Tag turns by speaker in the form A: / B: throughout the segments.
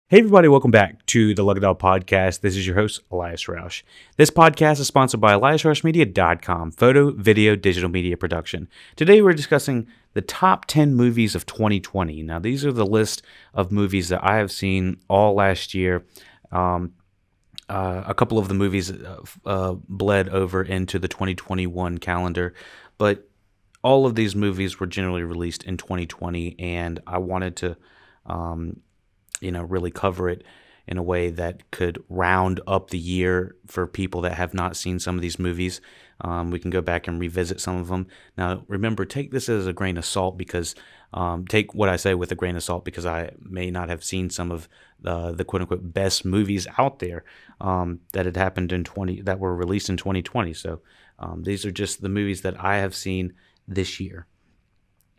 A: Hey everybody, welcome back to the LuckyDog podcast. This is your host, Elias Roush. This podcast is sponsored by EliasRoushMedia.com, photo, video, digital media production. Today we're discussing the top 10 movies of 2020. Now these are the list of movies that I have seen all last year. A couple of the movies bled over into the 2021 calendar, but all of these movies were generally released in 2020, and I wanted to really cover it in a way that could round up the year for people that have not seen some of these movies. We can go back and revisit some of them. Now, remember, take this as a grain of salt because take what I say with a grain of salt because I may not have seen some of the quote unquote best movies out there that had happened that were released in 2020. So these are just the movies that I have seen this year.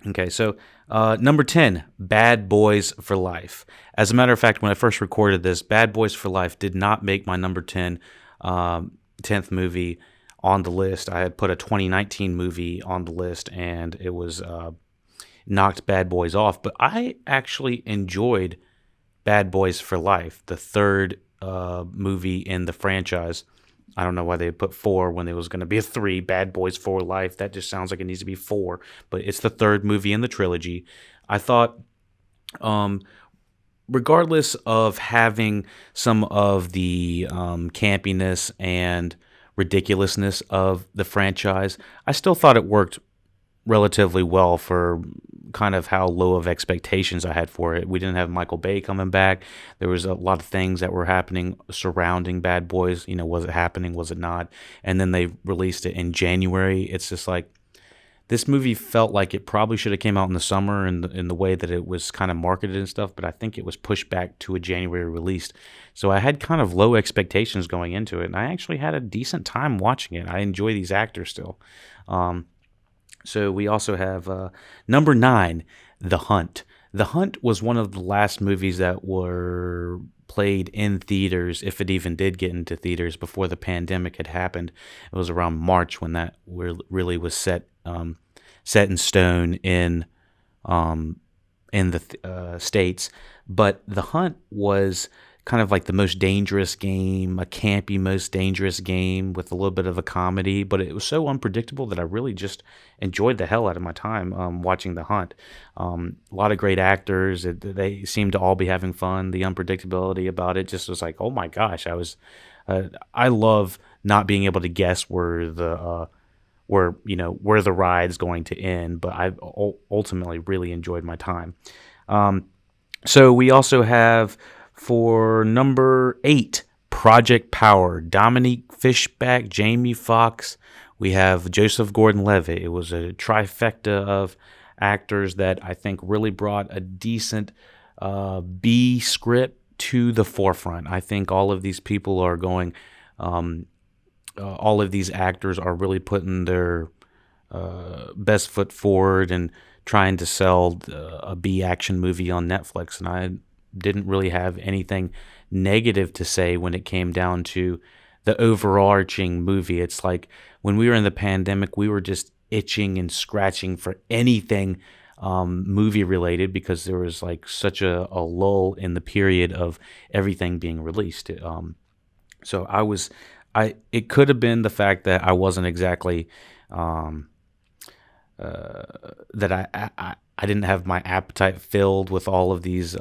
A: Okay, so number 10, Bad Boys for Life. As a matter of fact, when I first recorded this, Bad Boys for Life did not make my number 10th movie on the list. I had put a 2019 movie on the list, and it was knocked Bad Boys off. But I actually enjoyed Bad Boys for Life, the third movie in the franchise. I don't know why they put 4 when there was going to be a 3, Bad Boys for Life. That just sounds like it needs to be 4, but it's the third movie in the trilogy. I thought, regardless of having some of the campiness and ridiculousness of the franchise, I still thought it worked relatively well for kind of how low of expectations I had for it. We didn't have Michael Bay coming back. There was a lot of things that were happening surrounding Bad Boys. Was it happening? Was it not? And then they released it in January. It's just like, this movie felt like it probably should have came out in the summer in the way that it was kind of marketed and stuff, but I think it was pushed back to a January release. So I had kind of low expectations going into it, and I actually had a decent time watching it. I enjoy these actors still. So we also have number 9, The Hunt. The Hunt was one of the last movies that were played in theaters, if it even did get into theaters, before the pandemic had happened. It was around March when that really was set in stone in the States. But The Hunt was kind of like the most dangerous game, a campy most dangerous game with a little bit of a comedy, but it was so unpredictable that I really just enjoyed the hell out of my time watching The Hunt. A lot of great actors. They seemed to all be having fun. The unpredictability about it just was like, oh my gosh, I love not being able to guess where the ride's going to end, but I ultimately really enjoyed my time. So we also have, for number 8, Project Power, Dominique Fishback, Jamie Foxx. We have Joseph Gordon-Levitt. It was a trifecta of actors that I think really brought a decent B script to the forefront. I think all of these people are going, all of these actors are really putting their best foot forward and trying to sell a B action movie on Netflix, and I didn't really have anything negative to say when it came down to the overarching movie. It's like when we were in the pandemic, we were just itching and scratching for anything movie related because there was like such a lull in the period of everything being released. So it could have been the fact that I wasn't exactly that I didn't have my appetite filled with all of these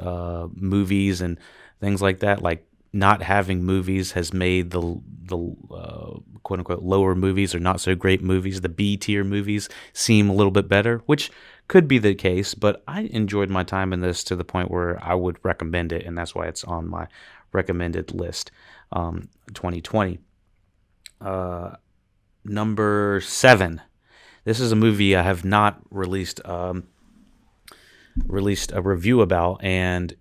A: movies and things like that. Like, not having movies has made the quote unquote lower movies or not so great movies, the B tier movies, seem a little bit better, which could be the case. But I enjoyed my time in this to the point where I would recommend it, and that's why it's on my recommended list. 2020. Number 7. This is a movie I have not released a review about, and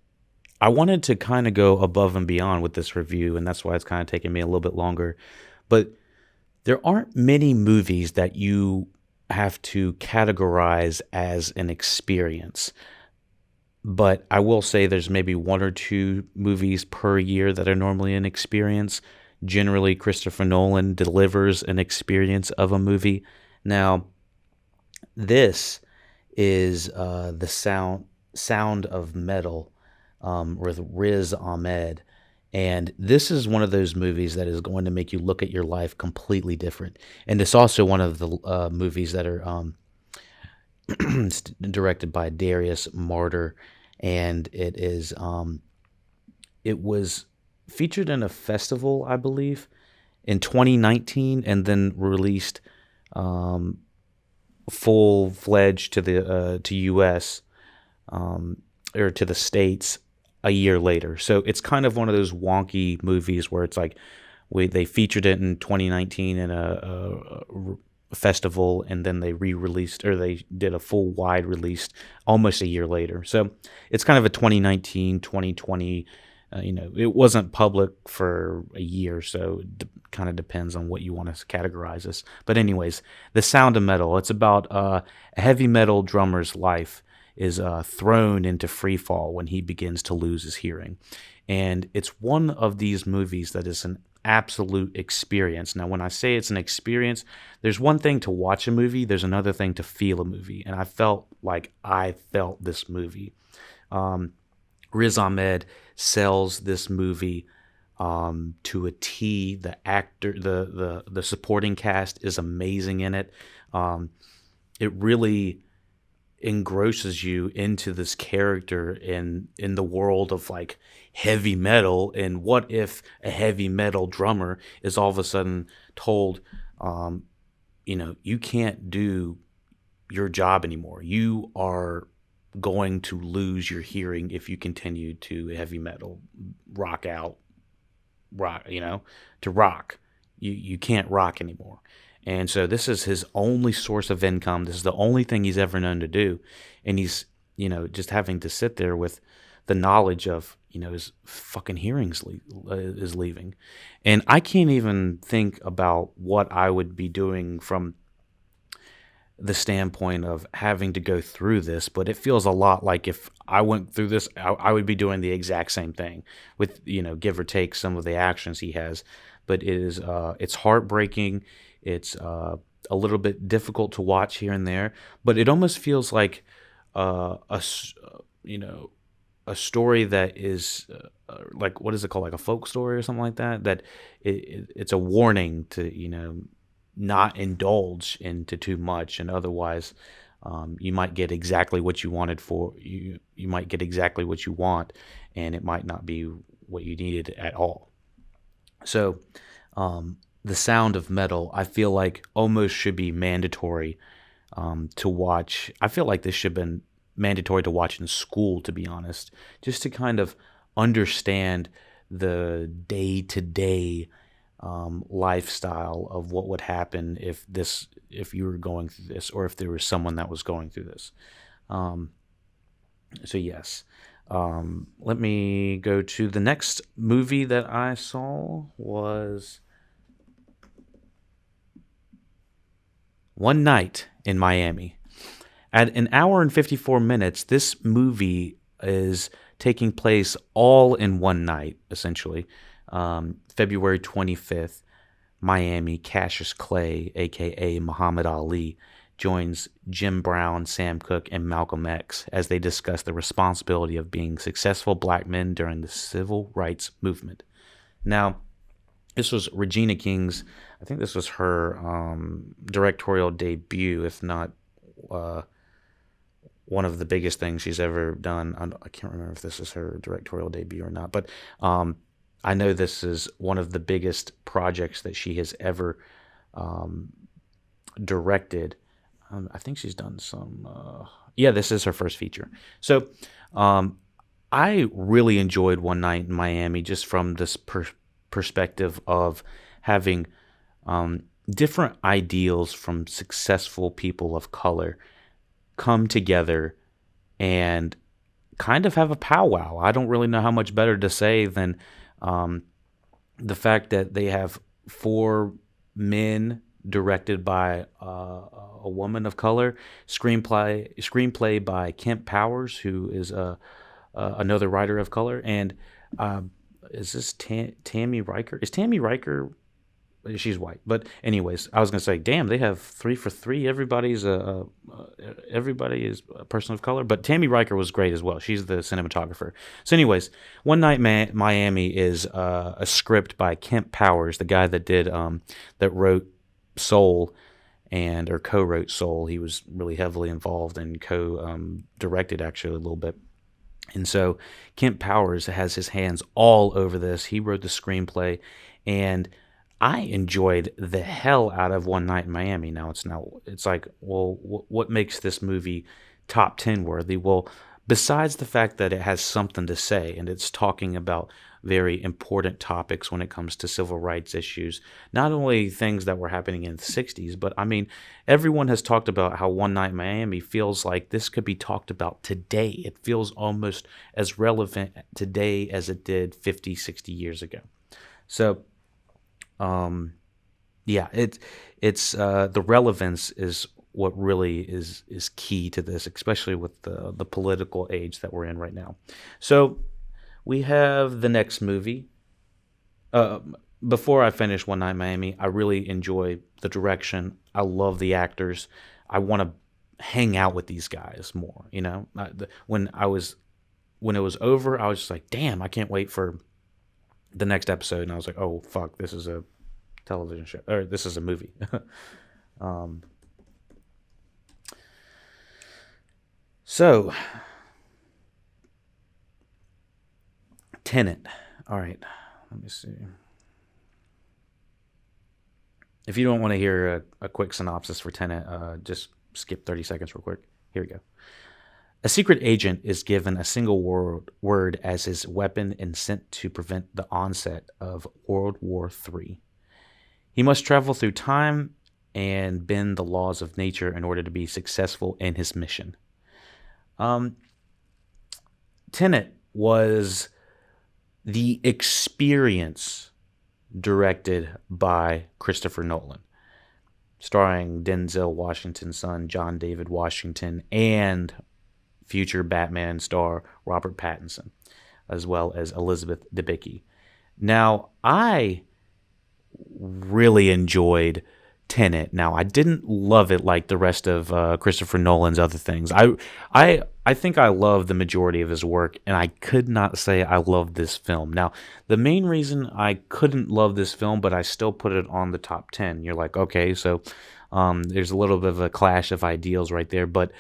A: I wanted to kind of go above and beyond with this review, and that's why it's kind of taking me a little bit longer. But there aren't many movies that you have to categorize as an experience. But I will say there's maybe 1 or 2 movies per year that are normally an experience. Generally, Christopher Nolan delivers an experience of a movie. Now, this is the Sound of Metal, with Riz Ahmed. And this is one of those movies that is going to make you look at your life completely different. And it's also one of the movies that are directed by Darius Martyr, and it was featured in a festival, I believe, in 2019, and then released full fledged to the to US or to the States a year later. So it's kind of one of those wonky movies where it's like they featured it in 2019 in a festival, and then they re-released, or they did a full wide release almost a year later. So it's kind of a 2019, 2020. It wasn't public for a year, so it kind of depends on what you want to categorize this. But anyways, The Sound of Metal. It's about a heavy metal drummer's life is thrown into free fall when he begins to lose his hearing. And it's one of these movies that is an absolute experience. Now, when I say it's an experience, there's one thing to watch a movie, there's another thing to feel a movie. And I felt like I felt this movie. Riz Ahmed sells this movie to a T. The actor, the supporting cast is amazing in it. It really engrosses you into this character in the world of like heavy metal. And what if a heavy metal drummer is all of a sudden told, you can't do your job anymore. You are going to lose your hearing if you continue to heavy metal to rock. You can't rock anymore. And so this is his only source of income. This is the only thing he's ever known to do. And he's, just having to sit there with the knowledge of, his fucking hearing is leaving. And I can't even think about what I would be doing from the standpoint of having to go through this, but it feels a lot like if I went through this, I would be doing the exact same thing with, give or take some of the actions he has. But it's heartbreaking. It's a little bit difficult to watch here and there, but it almost feels like a story that is like, what is it called? Like a folk story or something like that, that it's a warning to, not indulge into too much, and otherwise you might get exactly what you wanted for you. You might get exactly what you want, and it might not be what you needed at all. So The Sound of Metal, I feel like almost should be mandatory to watch. I feel like this should have been mandatory to watch in school, to be honest, just to kind of understand the day-to-day lifestyle of what would happen if you were going through this, or if there was someone that was going through this. So yes, let me go to the next movie that I saw was One Night in Miami. At an hour and 54 minutes, this movie is taking place all in one night, essentially. February 25th, Miami, Cassius Clay, a.k.a. Muhammad Ali, joins Jim Brown, Sam Cooke, and Malcolm X as they discuss the responsibility of being successful black men during the civil rights movement. Now, this was Regina King's, I think this was her directorial debut, if not one of the biggest things she's ever done. I can't remember if this is her directorial debut or not, but I know this is one of the biggest projects that she has ever directed. I think she's done some... this is her first feature. So I really enjoyed One Night in Miami, just from this perspective of having different ideals from successful people of color come together and kind of have a powwow. I don't really know how much better to say than the fact that they have 4 men directed by a woman of color, screenplay by Kemp Powers, who is another writer of color, and is this Tammy Riker? Is Tammy Riker she's white. But anyways, I was gonna say, damn, they have 3 for 3. Everybody is a person of color. But Tammy Riker was great as well. She's the cinematographer. So anyways, One Night Miami is a script by Kemp Powers, the guy that did that wrote Soul or co-wrote Soul. He was really heavily involved and co-directed actually a little bit. And so Kemp Powers has his hands all over this. He wrote the screenplay, and I enjoyed the hell out of One Night in Miami. Now it's like, well, what makes this movie top 10 worthy? Well, besides the fact that it has something to say and it's talking about very important topics when it comes to civil rights issues, not only things that were happening in the 60s, but I mean, everyone has talked about how One Night in Miami feels like this could be talked about today. It feels almost as relevant today as it did 50, 60 years ago. So, yeah, it's the relevance is what really is key to this, especially with the political age that we're in right now. So we have the next movie. Before I finish One Night in Miami, I really enjoy the direction. I love the actors. I want to hang out with these guys more. You know, when it was over, I was just like, damn, I can't wait for the next episode. And I was like, oh fuck, this is a television show, or this is a movie. So, Tenet. All right, let me see. If you don't want to hear a quick synopsis for Tenet, just skip 30 seconds real quick. Here we go. A secret agent is given a single word as his weapon and sent to prevent the onset of World War III. He must travel through time and bend the laws of nature in order to be successful in his mission. Tenet was the experience directed by Christopher Nolan, starring Denzel Washington's son, John David Washington, and future Batman star Robert Pattinson, as well as Elizabeth Debicki. Now, I really enjoyed Tenet. Now, I didn't love it like the rest of Christopher Nolan's other things. I think I love the majority of his work, and I could not say I love this film. Now, the main reason I couldn't love this film, but I still put it on the top 10, you're like, okay, so there's a little bit of a clash of ideals right there, but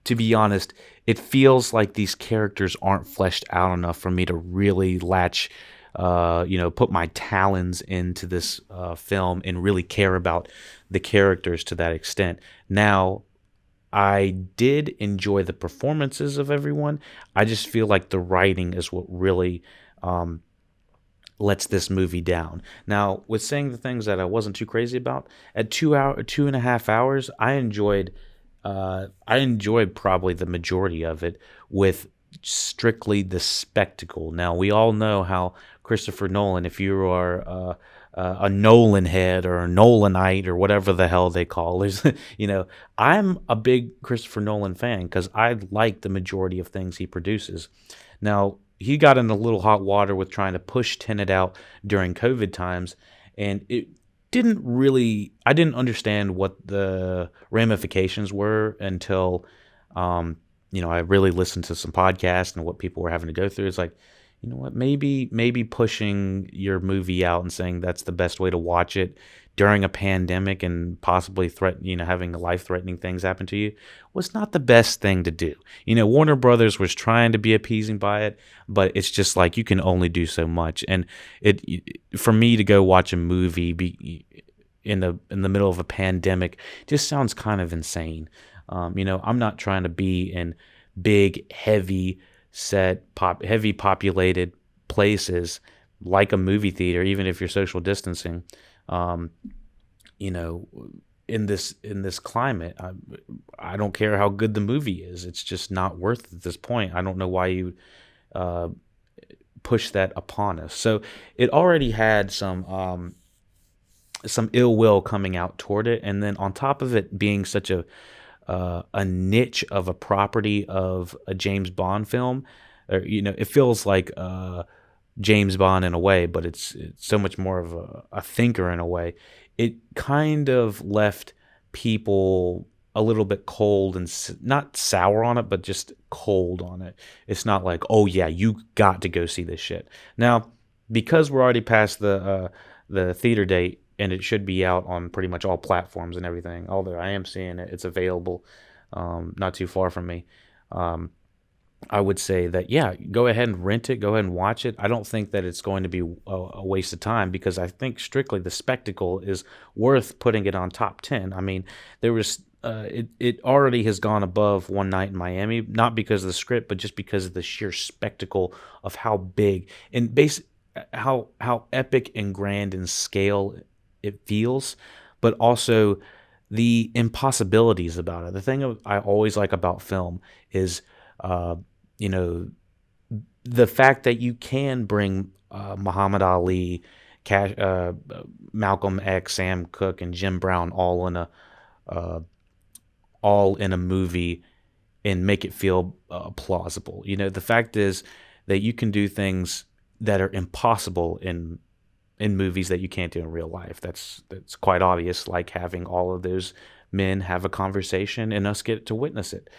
A: to be honest, it feels like these characters aren't fleshed out enough for me to really latch put my talons into this film and really care about the characters to that extent. Now, I did enjoy the performances of everyone. I just feel like the writing is what really lets this movie down. Now, with saying the things that I wasn't too crazy about, at 2.5 hours, I enjoyed probably the majority of it with strictly the spectacle. Now, we all know how Christopher Nolan, if you are a Nolan head or a Nolanite or whatever the hell they call it, I'm a big Christopher Nolan fan because I like the majority of things he produces. Now, he got in a little hot water with trying to push Tenet out during COVID times, and I didn't understand what the ramifications were until I really listened to some podcasts and what people were having to go through. It's like, you know what, maybe pushing your movie out and saying that's the best way to watch it during a pandemic and possibly having life-threatening things happen to you was not the best thing to do. Warner Brothers was trying to be appeasing by it, but it's just like you can only do so much. And for me to go watch a movie in the middle of a pandemic just sounds kind of insane. I'm not trying to be in big, heavy populated places like a movie theater, even if you're social distancing. In this climate, I don't care how good the movie is. It's just not worth it at this point. I don't know why you push that upon us. So it already had some ill will coming out toward it, and then on top of it being such a niche of a property of a James Bond film, or it feels like James Bond in a way, but it's so much more of a thinker in a way. It kind of left people a little bit cold and not sour on it, but just cold on it. It's not like, oh yeah, you got to go see this shit. Now, because we're already past the theater date and it should be out on pretty much all platforms and everything, although I am seeing it, it's available not too far from me. Um, I would say that, yeah, go ahead and rent it, go ahead and watch it. I don't think that it's going to be a waste of time because I think strictly the spectacle is worth putting it on top 10. I mean, there was it already has gone above One Night in Miami, not because of the script, but just because of the sheer spectacle of how big and how epic and grand in scale it feels, but also the impossibilities about it. The thing I always like about film is, uh, you know, the fact that you can bring Muhammad Ali, Malcolm X, Sam Cooke, and Jim Brown uh, all in a movie and make it feel plausible. The fact is that you can do things that are impossible in movies that you can't do in real life. That's quite obvious, like having all of those men have a conversation and us get to witness it.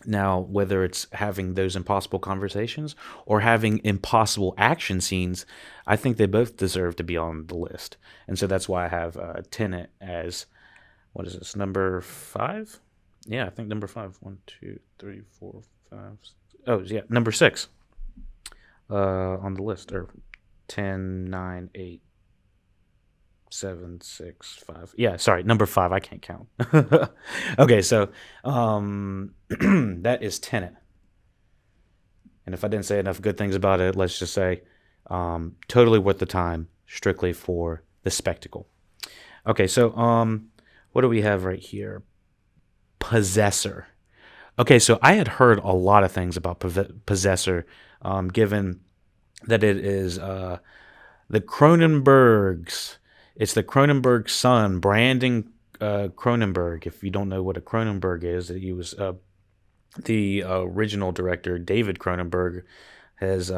A: Now, whether it's having those impossible conversations or having impossible action scenes, I think they both deserve to be on the list. And so that's why I have Tenet as, what is this, number 5? Yeah, I think number 5. 1, 2, 3, 4, 5. Oh, yeah, number 6 on the list, or 10, 9, 8, 7, 6, 5. Yeah, sorry, number 5. I can't count. Okay, so that is Tenet. And if I didn't say enough good things about it, let's just say totally worth the time, strictly for the spectacle. Okay, so what do we have right here? Possessor. Okay, so I had heard a lot of things about Possessor, given that it is the Cronenbergs. It's the Cronenberg son, Brandon Cronenberg. If you don't know what a Cronenberg is, he was the original director. David Cronenberg has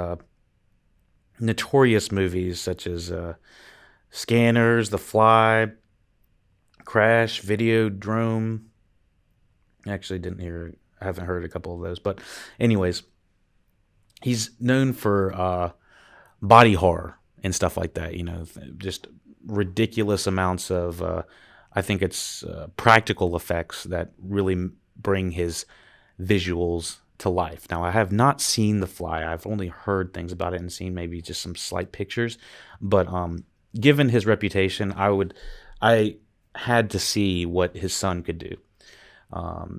A: notorious movies such as Scanners, The Fly, Crash, Videodrome. Actually, I haven't heard a couple of those, but anyways, he's known for body horror and stuff like that. Just ridiculous amounts of, I think it's practical effects that really bring his visuals to life. Now, I have not seen The Fly. I've only heard things about it and seen maybe just some slight pictures. But given his reputation, I had to see what his son could do.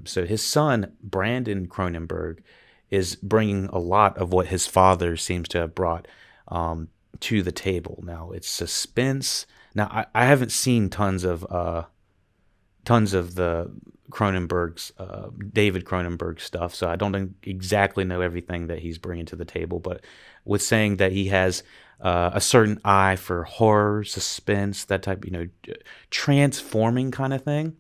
A: So his son, Brandon Cronenberg, is bringing a lot of what his father seems to have brought to the table. Now, it's suspense. Now, I haven't seen tons of the Cronenberg's, David Cronenberg stuff, so I don't exactly know everything that he's bringing to the table. But with saying that he has a certain eye for horror, suspense, that type, transforming kind of thing,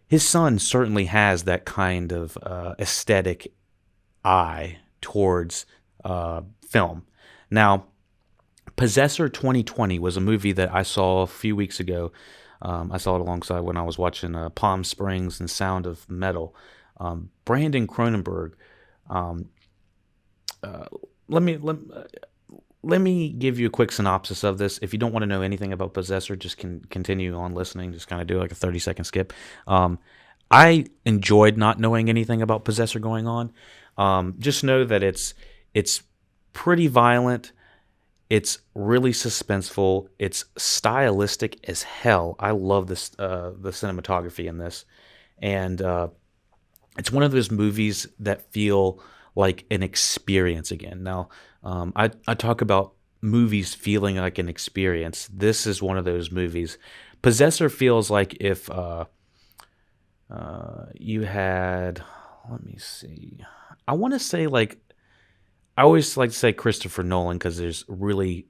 A: his son certainly has that kind of aesthetic eye towards film. Now, Possessor 2020 was a movie that I saw a few weeks ago. I saw it alongside when I was watching Palm Springs and Sound of Metal. Brandon Cronenberg. Let me give you a quick synopsis of this. If you don't want to know anything about Possessor, just continue on listening. Just kind of do like a 30-second skip. I enjoyed not knowing anything about Possessor going on. Just know that it's pretty violent. It's really suspenseful. It's stylistic as hell. I love this the cinematography in this, and it's one of those movies that feel like an experience again. Now, I talk about movies feeling like an experience. This is one of those movies. Possessor feels like if you had, let me see, I want to say like, I always like to say Christopher Nolan because there's really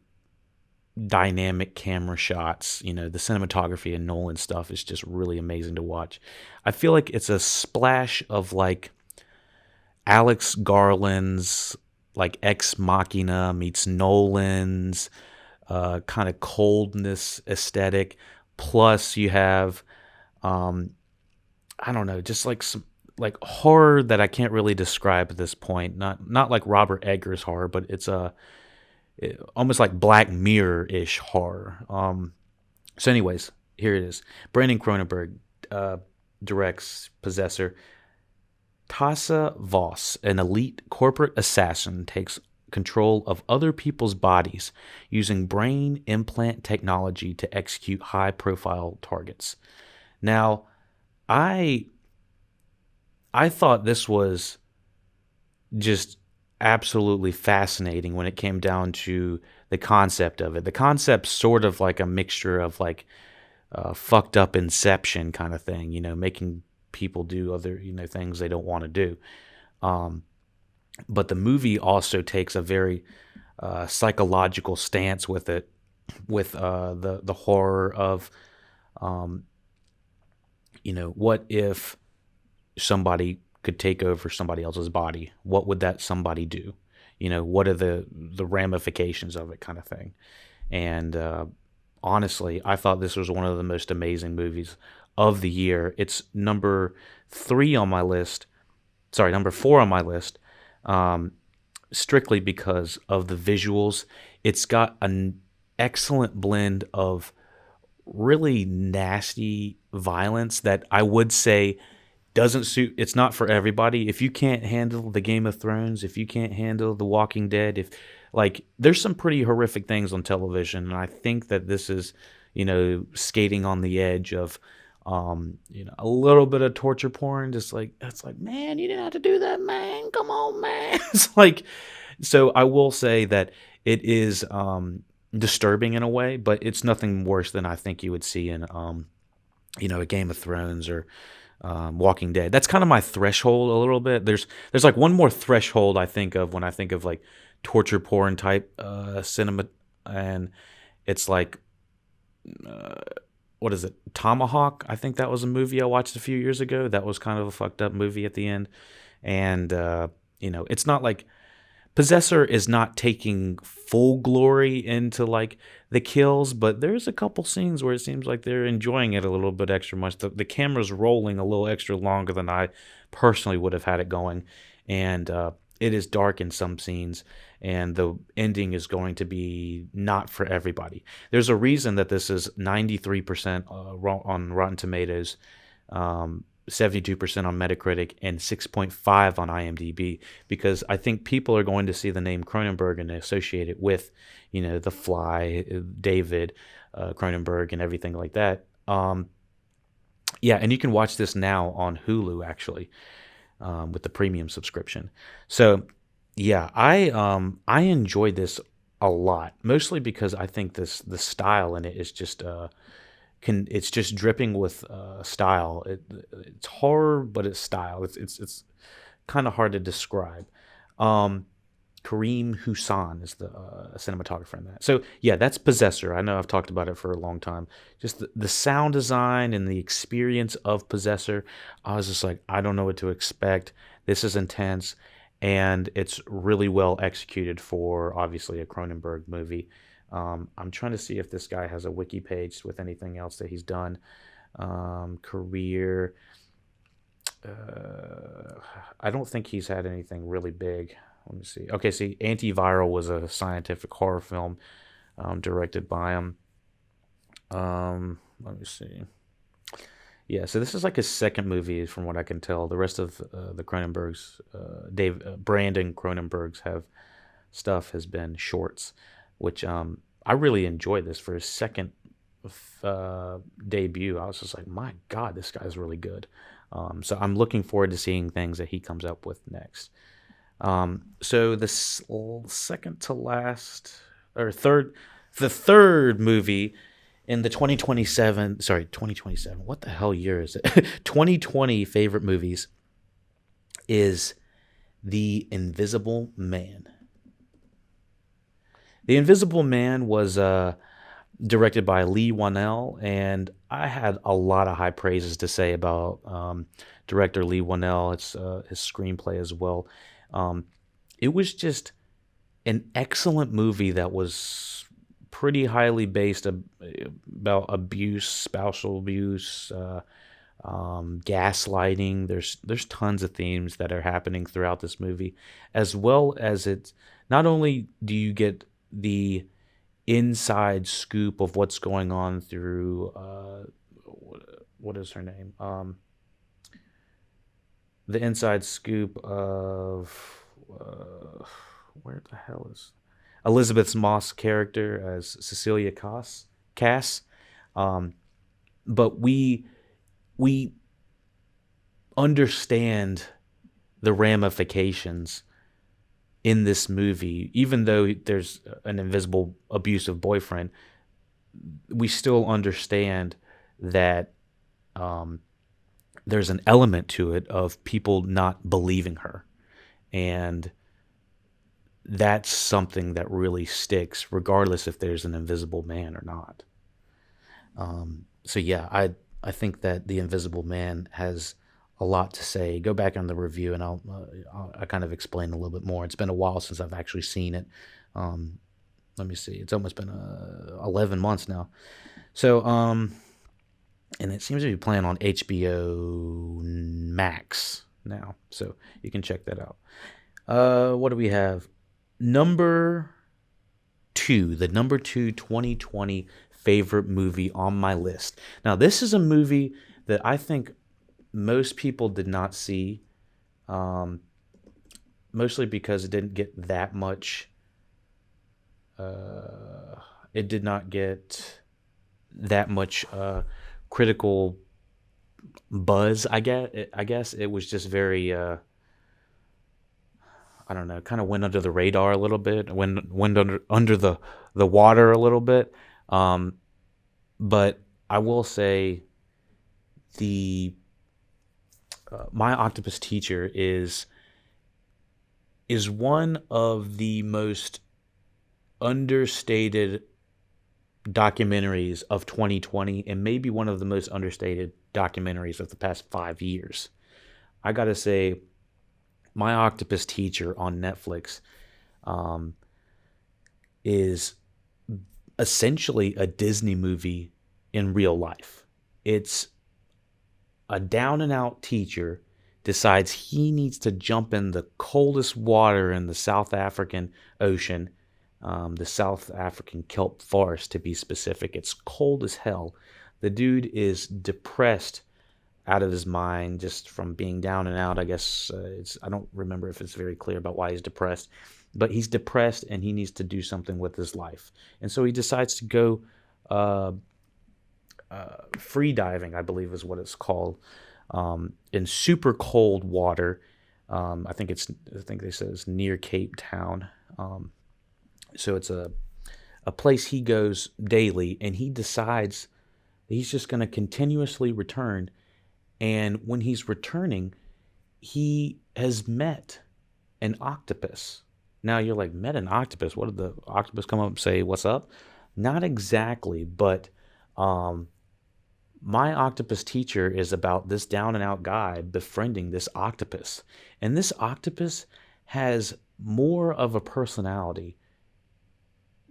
A: dynamic camera shots. The cinematography in Nolan stuff is just really amazing to watch. I feel like it's a splash of like Alex Garland's like Ex Machina meets Nolan's kind of coldness aesthetic. Plus, you have I don't know, just like some like horror that I can't really describe at this point. Not like Robert Eggers horror, but it's almost like Black Mirror ish horror. So, anyways, here it is. Brandon Cronenberg directs Possessor. Tassa Voss, an elite corporate assassin, takes control of other people's bodies using brain implant technology to execute high profile targets. Now, I thought this was just absolutely fascinating when it came down to the concept of it. The concept's sort of like a mixture of like fucked up Inception kind of thing, making people do other things they don't want to do. But the movie also takes a very psychological stance with it, with the horror of, what if somebody could take over somebody else's body? What would that somebody do? What are the ramifications of it, kind of thing. And honestly, I thought this was one of the most amazing movies of the year. It's number 3 on my list. Sorry, number 4 on my list. Strictly because of the visuals. It's got an excellent blend of really nasty violence that I would say doesn't suit. It's not for everybody. If you can't handle the Game of Thrones, if you can't handle The Walking Dead, if there's some pretty horrific things on television, and I think that this is, skating on the edge of, a little bit of torture porn. Just like, it's like, man, you didn't have to do that, man. Come on, man. It's like, so I will say that it is disturbing in a way, but it's nothing worse than I think you would see in, a Game of Thrones or Walking Dead. That's kind of my threshold a little bit. There's like one more threshold I think of when I think of like torture porn type cinema, and it's like what is it? Tomahawk. I think that was a movie I watched a few years ago. That was kind of a fucked up movie at the end, and it's not like Possessor is not taking full glory into like the kills, but there's a couple scenes where it seems like they're enjoying it a little bit extra much. The camera's rolling a little extra longer than I personally would have had it going, and it is dark in some scenes, and the ending is going to be not for everybody. There's a reason that this is 93% on Rotten Tomatoes, 72% on Metacritic, and 6.5 on IMDb, because I think people are going to see the name Cronenberg and associate it with, The Fly, David Cronenberg, and everything like that. Yeah, and you can watch this now on Hulu, actually, with the premium subscription. So, yeah, I enjoyed this a lot, mostly because I think the style in it is just it's just dripping with style. It's horror, but it's style. It's kind of hard to describe. Kareem Hussan is the cinematographer in that. So yeah, that's Possessor. I know I've talked about it for a long time. Just the sound design and the experience of Possessor. I was just like, I don't know what to expect. This is intense, and it's really well executed for obviously a Cronenberg movie. I'm trying to see if this guy has a wiki page with anything else that he's done. Career. I don't think he's had anything really big. Let me see. Okay, see, Antiviral was a scientific horror film directed by him. Let me see. Yeah, so this is like his second movie, from what I can tell. The rest of the Cronenbergs, Brandon Cronenbergs stuff has been shorts, which I really enjoyed this for his second debut. I was just like, my God, this guy's really good. So I'm looking forward to seeing things that he comes up with next. So the second to last, or the third movie in the 2027, what the hell year is it? 2020 favorite movies is The Invisible Man. The Invisible Man was directed by Lee Whannell, and I had a lot of high praises to say about director Lee Whannell. It's his screenplay as well. It was just an excellent movie that was pretty highly based about abuse, spousal abuse, gaslighting. There's tons of themes that are happening throughout this movie, as well as it's not only do you get the inside scoop of what's going on through what is her name? The inside scoop of where the hell is Elizabeth Moss character as Cecilia Cass. Um, but we understand the ramifications in this movie, even though there's an invisible abusive boyfriend. We still understand that there's an element to it of people not believing her, and that's something that really sticks, regardless if there's an invisible man or not. So yeah, I think that the Invisible Man has a lot to say. Go back on the review, and I kind of explain a little bit more. It's been a while since I've actually seen it. Let me see. It's almost been 11 months now. So and it seems to be playing on HBO Max now, so you can check that out. What do we have? Number 2, the number 2 2020 favorite movie on my list. Now, this is a movie that I think most people did not see, mostly because it didn't get that much. It did not get that much critical buzz. I guess it was just very. I don't know, kind of went under the radar a little bit, went under the water a little bit. But I will say the My Octopus Teacher is one of the most understated documentaries of 2020, and maybe one of the most understated documentaries of the past 5 years. I gotta say, My Octopus Teacher on Netflix is essentially a Disney movie in real life. It's a down and out teacher decides he needs to jump in the coldest water in the South African Ocean, the South African kelp forest to be specific. It's cold as hell. The dude is depressed out of his mind just from being down and out. I guess I don't remember if it's very clear about why he's depressed, but he's depressed and he needs to do something with his life. And so he decides to go free diving, I believe is what it's called, in super cold water. I think they said it's near Cape Town. So it's a place he goes daily, and he decides that he's just going to continuously return. And when he's returning, he has met an octopus. Now you're like, met an octopus? What did the octopus come up and say, what's up? Not exactly, but My Octopus Teacher is about this down and out guy befriending this octopus. And this octopus has more of a personality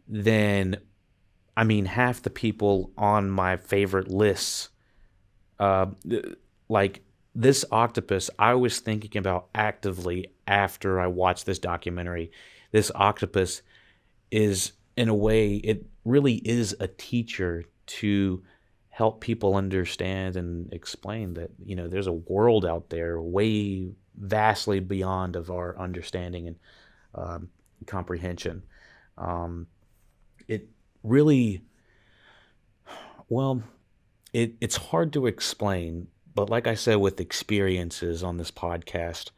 A: than, half the people on my favorite lists. Like this octopus, I was thinking about actively after I watched this documentary. This octopus is, in a way, it really is a teacher to help people understand and explain that, there's a world out there way vastly beyond of our understanding and comprehension. It really, well, it's hard to explain, but like I said, with experiences on this podcast,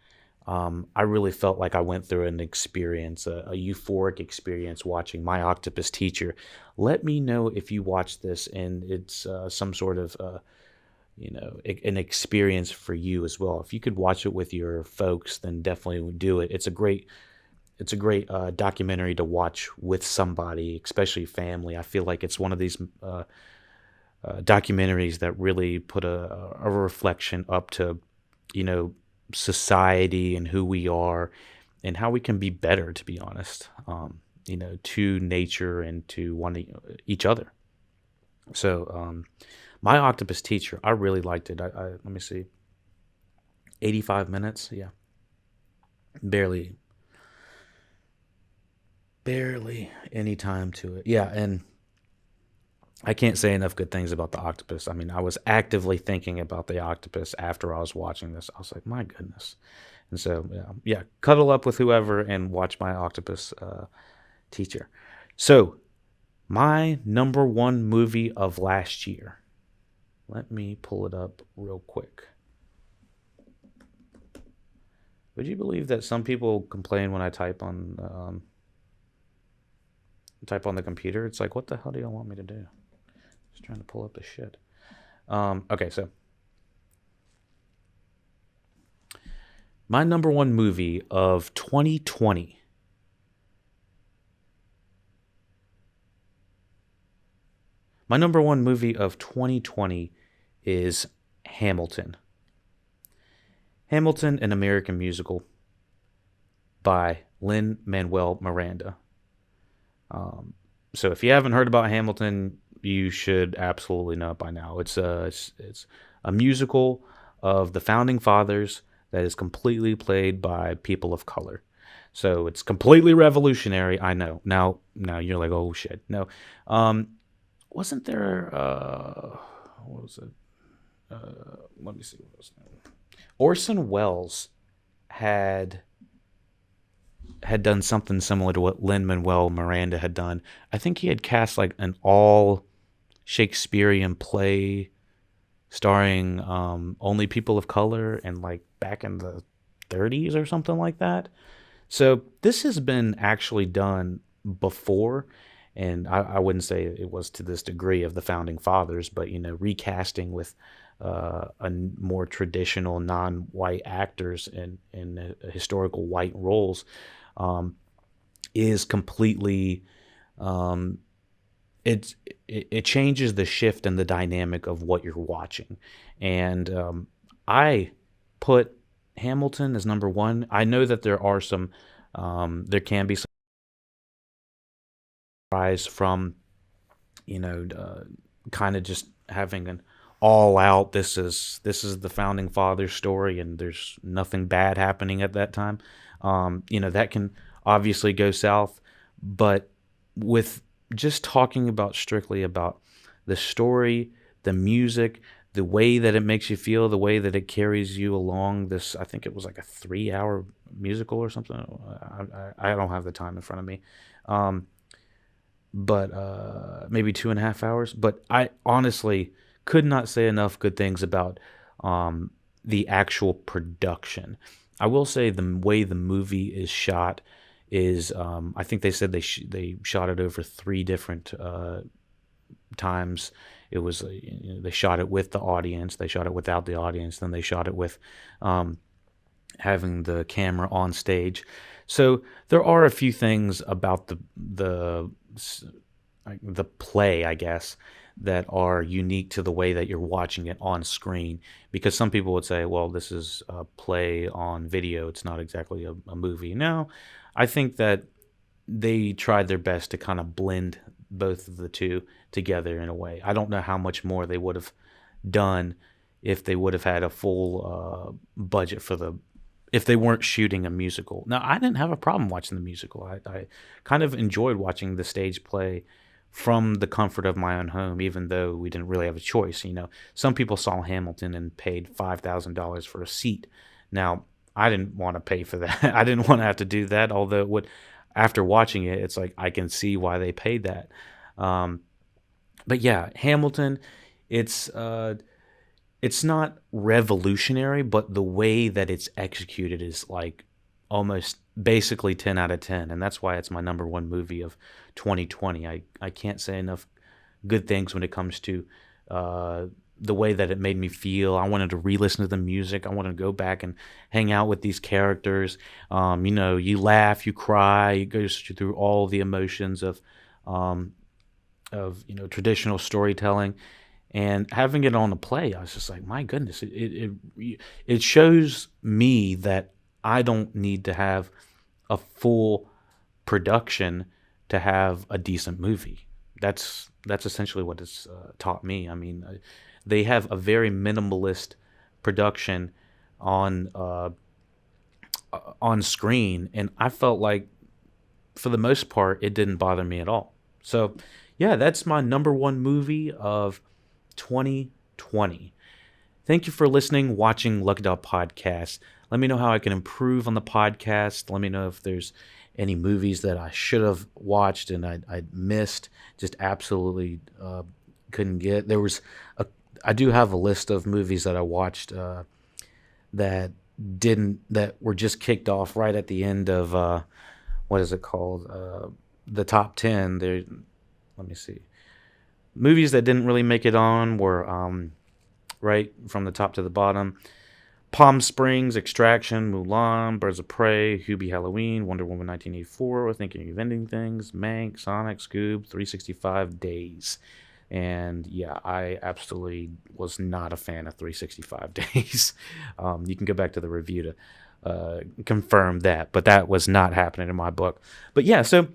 A: I really felt like I went through an experience, a euphoric experience watching My Octopus Teacher. Let me know if you watch this and it's some sort of, an experience for you as well. If you could watch it with your folks, then definitely do it. It's a great documentary to watch with somebody, especially family. I feel like it's one of these documentaries that really put a reflection up to, society and who we are, and how we can be better, to be honest, to nature and to each other. So, my Octopus Teacher, I really liked it. I let me see, 85 minutes, yeah, barely any time to it. Yeah, and I can't say enough good things about the octopus. I mean, I was actively thinking about the octopus after I was watching this. I was like, my goodness. And so, yeah, cuddle up with whoever and watch my Octopus Teacher. So, my number one movie of last year. Let me pull it up real quick. Would you believe that some people complain when I type on the computer? It's like, what the hell do y'all want me to do? Just trying to pull up the shit. Okay, so my number one movie of 2020. My number one movie of 2020 is Hamilton. Hamilton, an American Musical by Lin-Manuel Miranda. So if you haven't heard about Hamilton, you should absolutely know it by now. It's a musical of the founding fathers that is completely played by people of color. So it's completely revolutionary. I know. Now you're like, oh shit. No, wasn't there? What was it? Let me see what was that. Orson Welles had done something similar to what Lin-Manuel Miranda had done. I think he had cast like an all Shakespearean play starring only people of color, and like back in the 30s or something like that. So this has been actually done before, and I wouldn't say it was to this degree of the founding fathers, but recasting with a more traditional non-white actors in historical white roles is completely it changes the shift and the dynamic of what you're watching. And I put Hamilton as number one. I know that there are some there can be some rise from kind of just having an all out this is the founding fathers story and there's nothing bad happening at that time. That can obviously go south, but with just talking about strictly about the story, the music, the way that it makes you feel, the way that it carries you along this, I think it was like a 3-hour musical or something. I don't have the time in front of me. But maybe 2.5 hours. But I honestly could not say enough good things about the actual production. I will say the way the movie is shot is, I think they said they shot it over 3 different times. It was they shot it with the audience, they shot it without the audience, then they shot it with having the camera on stage. So there are a few things about the play, I guess, that are unique to the way that you're watching it on screen. Because some people would say, well, this is a play on video, it's not exactly a movie. No, I think that they tried their best to kind of blend both of the two together in a way. I don't know how much more they would have done if they would have had a full budget if they weren't shooting a musical. Now, I didn't have a problem watching the musical. I kind of enjoyed watching the stage play from the comfort of my own home, even though we didn't really have a choice. Some people saw Hamilton and paid $5,000 for a seat. Now, I didn't want to pay for that. I didn't want to have to do that, although it would, after watching it, it's like I can see why they paid that. But yeah, Hamilton, it's not revolutionary, but the way that it's executed is like almost basically 10 out of 10. And that's why it's my number one movie of 2020. I can't say enough good things when it comes to the way that it made me feel. I wanted to re-listen to the music. I wanted to go back and hang out with these characters. You laugh, you cry, you go through all the emotions of traditional storytelling. And having it on a play, I was just like, my goodness, it shows me that I don't need to have a full production to have a decent movie. That's essentially what it's taught me. I mean, they have a very minimalist production on on screen, and I felt like for the most part it didn't bother me at all. So, yeah, that's my number one movie of 2020. Thank you for listening, watching Lucky Dog Podcast. Let me know how I can improve on the podcast. Let me know if there's any movies that I should have watched and I missed. Just absolutely couldn't get. I do have a list of movies that I watched that that were just kicked off right at the end of what is it called? The top 10. There, let me see. Movies that didn't really make it on were right from the top to the bottom: Palm Springs, Extraction, Mulan, Birds of Prey, Hubie Halloween, Wonder Woman 1984, Thinking of Ending Things, Mank, Sonic, Scoob, 365 Days. And yeah, I absolutely was not a fan of 365 Days. You can go back to the review to confirm that, but that was not happening in my book. But yeah, so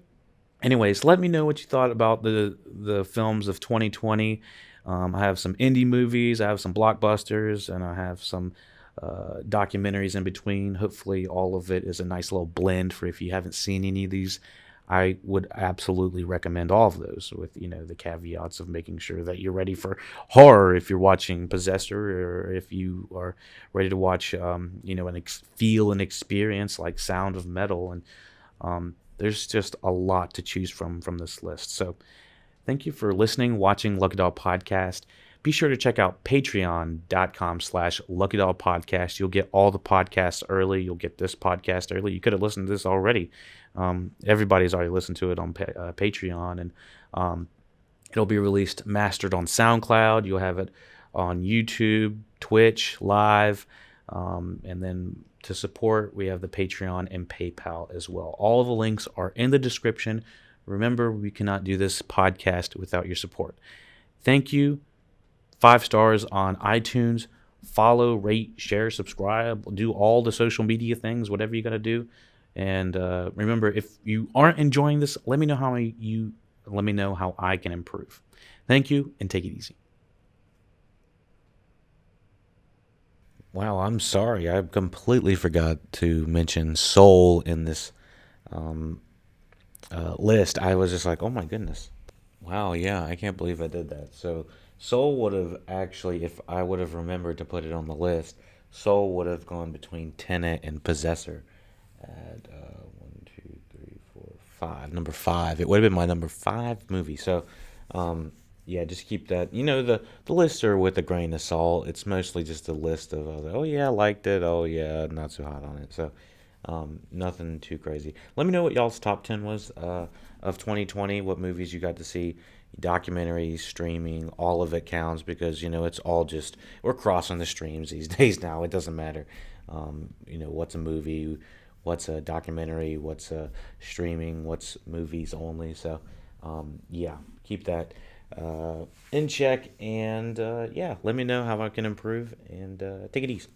A: anyways, let me know what you thought about the films of 2020. I have some indie movies, I have some blockbusters, and I have some documentaries in between. Hopefully all of it is a nice little blend for if you haven't seen any of these. I would absolutely recommend all of those with, the caveats of making sure that you're ready for horror if you're watching Possessor, or if you are ready to watch, feel and experience like Sound of Metal. And there's just a lot to choose from this list. So thank you for listening, watching Lucky Dog Podcast. Be sure to check out patreon.com/LuckyDogPodcast. You'll get all the podcasts early. You'll get this podcast early. You could have listened to this already. Everybody's already listened to it on Patreon, and it'll be released mastered on SoundCloud. You'll have it on YouTube, Twitch, live, and then to support, we have the Patreon and PayPal as well. All of the links are in the description. Remember, we cannot do this podcast without your support. Thank you. 5 stars on iTunes. Follow, rate, share, subscribe. Do all the social media things, whatever you got to do. And remember, if you aren't enjoying this, let me know how I can improve. Thank you, and take it easy. Wow, I'm sorry. I completely forgot to mention Soul in this list. I was just like, oh my goodness. Wow, yeah, I can't believe I did that. So Soul would have actually, if I would have remembered to put it on the list, Soul would have gone between Tenet and Possessor at 1, 2, 3, 4, 5. Number 5. It would have been my number 5 movie. So, yeah, just keep that. The lists are with a grain of salt. It's mostly just a list of, oh yeah, I liked it. Oh yeah, not so hot on it. So, nothing too crazy. Let me know what y'all's top 10 was of 2020. What movies you got to see. Documentaries, streaming, all of it counts because, it's all just, we're crossing the streams these days now. It doesn't matter, what's a movie, what's a documentary, what's a streaming, what's movies only. So, yeah, keep that in check. And, yeah, let me know how I can improve, and take it easy.